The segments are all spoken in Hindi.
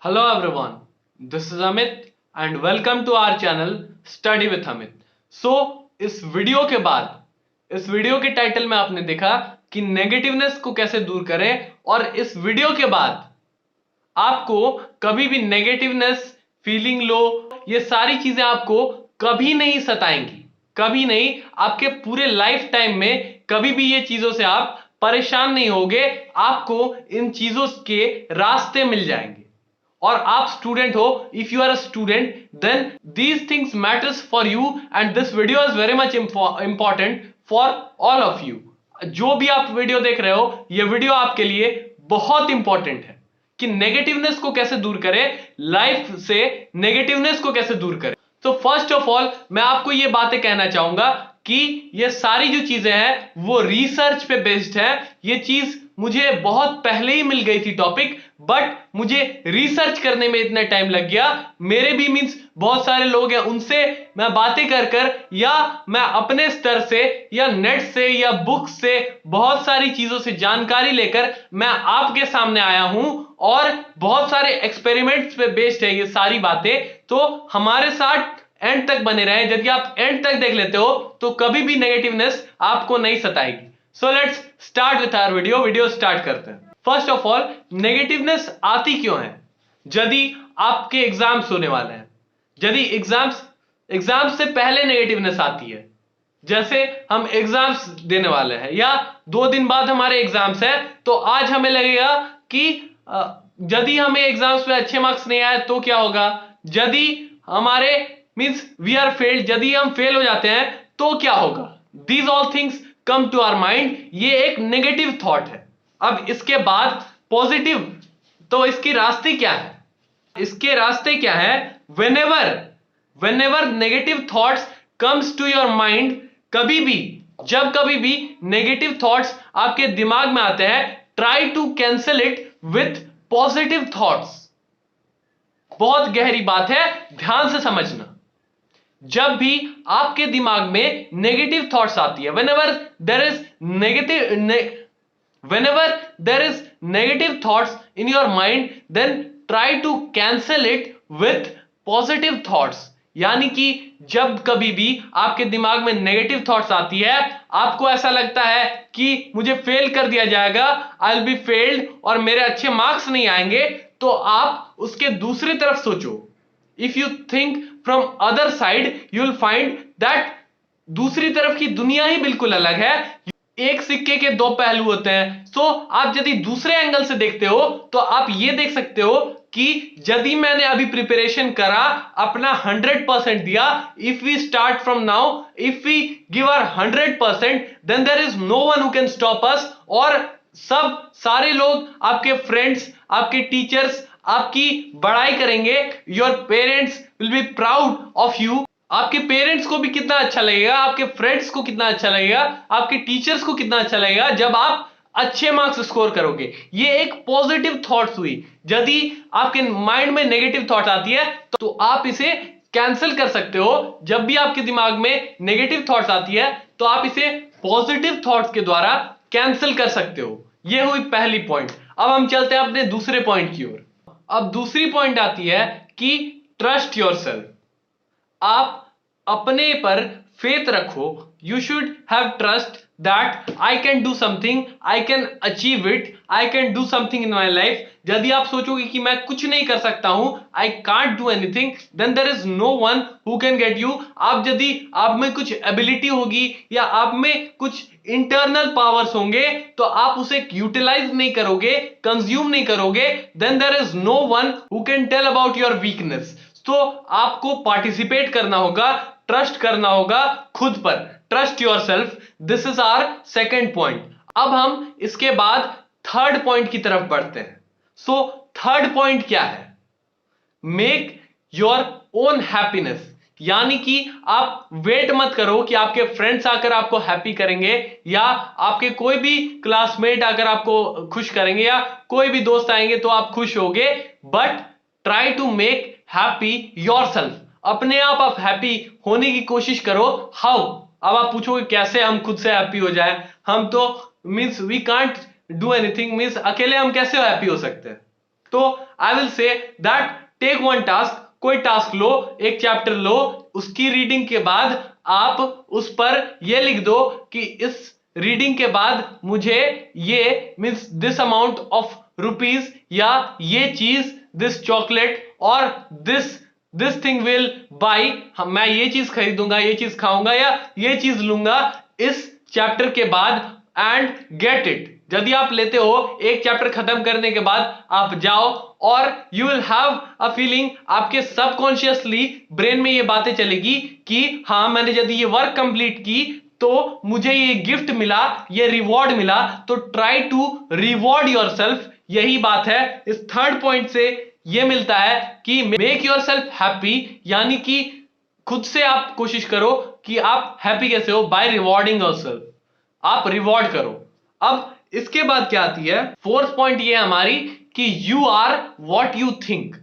Hello everyone, this is Amit and welcome to our channel Study with Amit. So इस वीडियो के टाइटल में आपने देखा कि नेगेटिवनेस को कैसे दूर करें, और इस वीडियो के बाद आपको कभी भी नेगेटिवनेस, फीलिंग लो, ये सारी चीजें आपको कभी नहीं सताएंगी, कभी नहीं। आपके पूरे लाइफ टाइम में कभी भी ये चीजों से आप परेशान नहीं होगे। आपको इन चीजों के रास्ते मिल जाएंगे। और आप स्टूडेंट हो, if you are a student then these things matters for you and this video is very much important for all of you. जो भी आप वीडियो देख रहे हो, ये वीडियो आपके लिए बहुत इंपॉर्टेंट है कि नेगेटिवनेस को कैसे दूर करें, लाइफ से नेगेटिवनेस को कैसे दूर करें। तो फर्स्ट ऑफ ऑल मैं आपको ये बातें कहना चाहूंगा कि ये सारी जो चीजें हैं वो रिसर्च पे बेस्ड है। ये चीज मुझे बहुत पहले ही मिल गई थी टॉपिक, बट मुझे रिसर्च करने में इतना टाइम लग गया। मेरे भी मींस बहुत सारे लोग हैं, उनसे मैं बातें कर कर या मैं अपने स्तर से या नेट से या बुक से बहुत सारी चीजों से जानकारी लेकर मैं आपके सामने आया हूं, और बहुत सारे एक्सपेरिमेंट्स पे बेस्ड है ये सारी बातें। तो हमारे साथ एंड तक बने रहे। यदि आप एंड तक देख लेते हो तो कभी भी नेगेटिवनेस आपको नहीं सताएगी। So let's start with our video start करते हैं। फर्स्ट ऑफ ऑल, नेगेटिवनेस आती क्यों है? यदि आपके एग्जाम्स होने वाले हैं, यदि एग्जाम्स से पहले नेगेटिवनेस आती है, जैसे हम एग्जाम्स देने वाले हैं या 2 दिन बाद हमारे एग्जाम्स है, तो आज हमें लगेगा कि यदि हमें एग्जाम्स में अच्छे मार्क्स नहीं आए तो क्या होगा, यदि हमारे मींस वी आर फेल्ड, यदि हम फेल हो जाते हैं तो क्या होगा। These all things come to our mind. ये एक नेगेटिव थॉट है। अब इसके बाद पॉजिटिव, तो इसके रास्ते क्या है? इसके रास्ते क्या है? whenever negative thoughts comes to your mind, कभी भी नेगेटिव थॉट्स आपके दिमाग में आते हैं, try to cancel it with positive thoughts. बहुत गहरी बात है, ध्यान से समझना। जब भी आपके दिमाग में नेगेटिव थॉट्स आती है, whenever there is negative thoughts in your mind, then try to cancel it with positive thoughts। यानी कि जब कभी भी आपके दिमाग में नेगेटिव थॉट्स आती है, आपको ऐसा लगता है कि मुझे फेल कर दिया जाएगा, आई विल बी फेल्ड, और मेरे अच्छे मार्क्स नहीं आएंगे, तो आप उसके दूसरी तरफ सोचो। If you think from other side, you will find that दूसरी तरफ की दुनिया ही बिल्कुल अलग है। एक सिक्के के दो पहलू होते हैं। सो आप यदि दूसरे एंगल से देखते हो तो आप ये देख सकते हो कि यदि मैंने अभी प्रिपरेशन करा, अपना 100% दिया, if we start from now, if we give our 100%, then there is no one who can stop us. और सब सारे लोग, आपके फ्रेंड्स, आपके टीचर्स आपकी बड़ाई करेंगे। Your parents will be proud of you. आपके पेरेंट्स को भी कितना अच्छा लगेगा, आपके फ्रेंड्स को कितना अच्छा लगेगा, आपके टीचर्स को कितना अच्छा लगेगा जब आप अच्छे मार्क्स स्कोर करोगे। ये एक पॉजिटिव थॉट्स हुई। यदि आपके माइंड में नेगेटिव थॉट आती है तो आप इसे कैंसिल कर सकते हो। जब भी आपके दिमाग में नेगेटिव थॉट्स आती है तो आप इसे पॉजिटिव थॉट्स के द्वारा कैंसिल कर सकते हो। ये हुई पहली पॉइंट। अब हम चलते हैं अपने दूसरे पॉइंट की ओर। अब दूसरी पॉइंट आती है कि ट्रस्ट योरसेल्फ। आप अपने पर फेथ रखो। You should have trust that I can do something, I can achieve it, I can do something in my life. यदि आप सोचोगे कि मैं कुछ नहीं कर सकता हूं, I can't do anything, then there is no one who can get you. आप यदि आप में कुछ एबिलिटी होगी या आप में कुछ इंटरनल पावर्स होंगे तो आप उसे यूटिलाइज नहीं करोगे, कंज्यूम नहीं करोगे, then there is no one who can tell about your weakness. तो आपको पार्टिसिपेट करना होगा, ट्रस्ट करना होगा खुद पर। Trust yourself, this is our second point. अब हम इसके बाद थर्ड पॉइंट की तरफ बढ़ते हैं। सो थर्ड पॉइंट क्या है? Make your own happiness. यानी कि आप वेट मत करो कि आपके फ्रेंड्स आकर आपको हैप्पी करेंगे या आपके कोई भी क्लासमेट आकर आपको खुश करेंगे या कोई भी दोस्त आएंगे तो आप खुश होगे, but try to make happy yourself. अपने आप हैप्पी होने की कोशिश करो। हाउ? अब आप पूछोगे कैसे हम खुद से हैप्पी हो जाए, हम तो means we can't do anything, means अकेले हम कैसे हैप्पी हो सकते हैं? तो I will say that take one task, कोई टास्क लो, एक चैप्टर लो, उसकी रीडिंग के बाद आप उस पर ये लिख दो कि इस रीडिंग के बाद मुझे ये means this amount of rupees, या ये चीज, दिस चॉकलेट और दिस थिंग विल बाई, मैं ये चीज खरीदूंगा, ये चीज खाऊंगा या ये चीज लूंगा इस चैप्टर के बाद, एंड गेट इट। यदि आप लेते हो, एक चैप्टर खत्म करने के बाद आप जाओ और you will have a feeling, आपके सबकॉन्शियसली ब्रेन में ये बातें चलेगी कि हाँ, मैंने यदि ये वर्क कंप्लीट की तो मुझे ये गिफ्ट मिला, ये रिवॉर्ड मिला। तो ट्राई टू रिवॉर्ड योरसेल्फ, यही बात है इस थर्ड पॉइंट से ये मिलता है कि मेक योरसेल्फ हैप्पी, यानी कि खुद से आप कोशिश करो कि आप हैप्पी कैसे हो, बाय रिवॉर्डिंग योरसेल्फ, आप रिवॉर्ड करो। अब इसके बाद क्या आती है, फोर्थ पॉइंट ये हमारी कि you are what you think.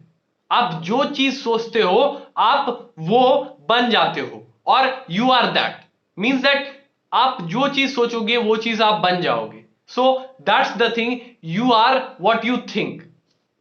आप जो चीज सोचते हो आप वो बन जाते हो, और you are that means that आप जो चीज सोचोगे वो चीज आप बन जाओगे। So that's the thing, you are what you think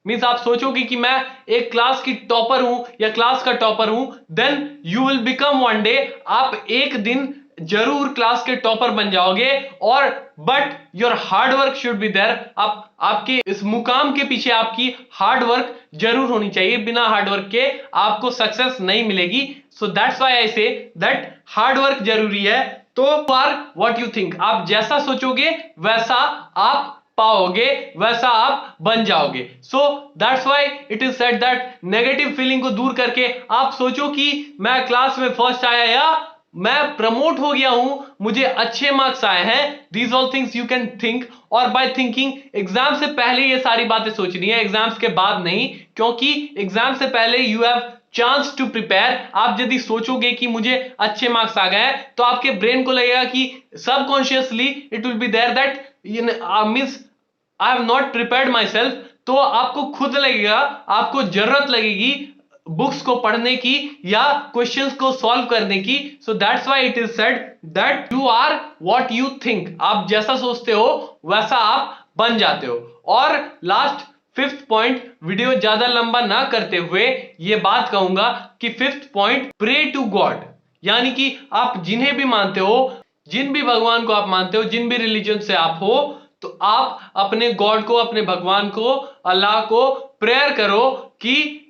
means आप सोचोगे कि मैं एक क्लास की टॉपर हूं या क्लास का टॉपर हूं, then you will become one day, आप एक दिन जरूर क्लास के टॉपर बन जाओगे। और but your hard work should be there, आप आपके इस मुकाम के पीछे आपकी हार्ड वर्क जरूर होनी चाहिए, बिना हार्ड वर्क के आपको सक्सेस नहीं मिलेगी। सो that's why I say that hard work जरूरी है। तो फॉर व्हाट यू थिंक, आप जैसा सोचोगे वैसा आप पाओगे, वैसा आप बन जाओगे। So that's why it is said that negative feeling को दूर करके आप सोचो कि मैं क्लास में फर्स्ट आया या मैं प्रमोट हो गया हूं, मुझे अच्छे मार्क्स आए हैं। These all things you can think, और बाय थिंकिंग एग्जाम से पहले ये सारी बातें सोचनी है, एग्जाम्स के बाद नहीं, क्योंकि एग्जाम से पहले you have chance to prepare. आप यदि सोचोगे कि मुझे अच्छे मार्क्स आ गए तो आपके ब्रेन को लगेगा कि subconsciously it will be there that means I have not prepared myself. तो आपको खुद लगेगा, आपको जरूरत लगेगी बुक्स को पढ़ने की या क्वेश्चंस को सॉल्व करने की। So that's why it is said that you are what you think, आप जैसा सोचते हो वैसा आप बन जाते हो। और लास्ट फिफ्थ पॉइंट, वीडियो ज्यादा लंबा ना करते हुए ये बात कहूंगा कि fifth point, pray to God, यानी कि आप जिन्हें भी मानते हो, जिन भी भगवान को आप मानते हो, जिन भी रिलीजन से आप हो, तो आप अपने गॉड को, अपने भगवान को, अल्लाह को प्रेयर करो कि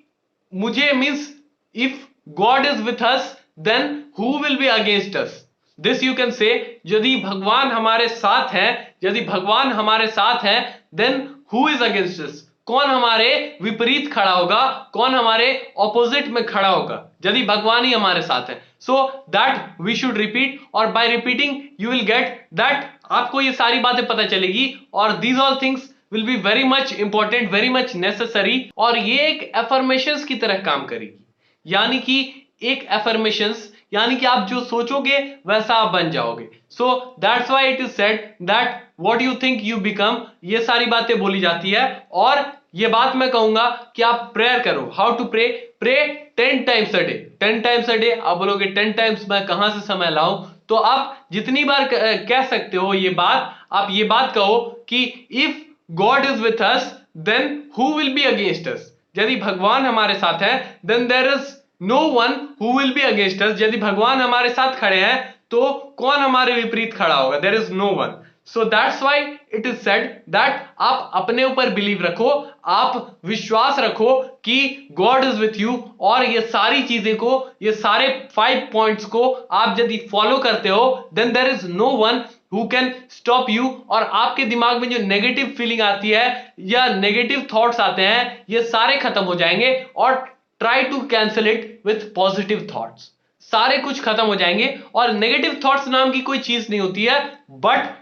मुझे means if God is with us then who will be against us. This you can say, यदि भगवान हमारे साथ है, यदि भगवान हमारे साथ है then who is against us, कौन हमारे विपरीत खड़ा होगा, कौन हमारे ऑपोजिट में खड़ा होगा, यदि भगवान ही हमारे साथ है। So that we should repeat, और by repeating you will get that, आपको ये सारी बातें पता चलेगी, और these all things will be very much important, very much necessary. और ये एक एफर्मेशंस की तरह काम करेगी, यानी कि एक एफर्मेशंस, यानी कि आप जो सोचोगे वैसा आप बन जाओगे। So that's why it is said that what you think you become, ये सारी बातें बोली जाती है। और ये बात मैं कहूंगा कि आप प्रेयर करो। How to pray, pray 10 times a day. 10 times a day, आप बोलोगे 10 टाइम्स मैं कहां से समय लाऊं, तो आप जितनी बार कह सकते हो ये बात, आप ये बात कहो कि if God is with us then who will be against us, यदि भगवान हमारे साथ है then there is no one who will be against us, यदि भगवान हमारे साथ खड़े हैं तो कौन हमारे विपरीत खड़ा होगा, there is no one. So that's why it is said that आप अपने ऊपर बिलीव रखो, आप विश्वास रखो कि गॉड इज विथ यू, और ये सारी चीजें को, ये सारे 5 पॉइंट्स को आप यदि फॉलो करते हो then there is no one who can stop you. और आपके दिमाग में जो नेगेटिव फीलिंग आती है या नेगेटिव थॉट्स आते हैं ये सारे खत्म हो जाएंगे, और try to cancel it with positive thoughts, सारे कुछ खत्म हो जाएंगे। और नेगेटिव थॉट्स नाम की कोई चीज नहीं होती है, but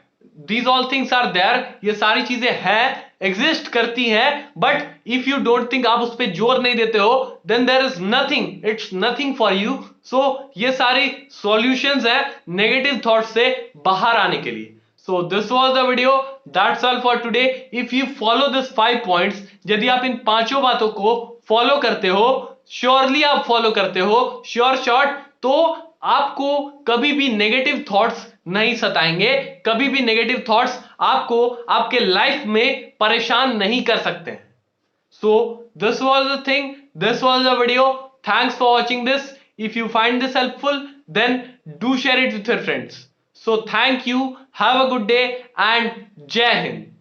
these all things are there, ये सारी चीजें हैं, एग्जिस्ट करती हैं, but if you don't think, आप उस पर जोर नहीं देते हो, then there is nothing, it's nothing for you. So ये सारी सॉल्यूशंस है नेगेटिव थॉट्स से बाहर आने के लिए। So this was the video. That's all for today. If you follow this 5 points, यदि आप इन पांचों बातों को फॉलो करते हो, श्योरली आप फॉलो करते हो, श्योर शॉट, तो आपको कभी भी नेगेटिव थॉट्स नहीं सताएंगे, कभी भी नेगेटिव थॉट्स आपको आपके लाइफ में परेशान नहीं कर सकते हैं। So this was the thing, this was the video. Thanks for watching this. If you find this helpful, then do share it with your friends. So thank you, have a good day, and Jai Hind.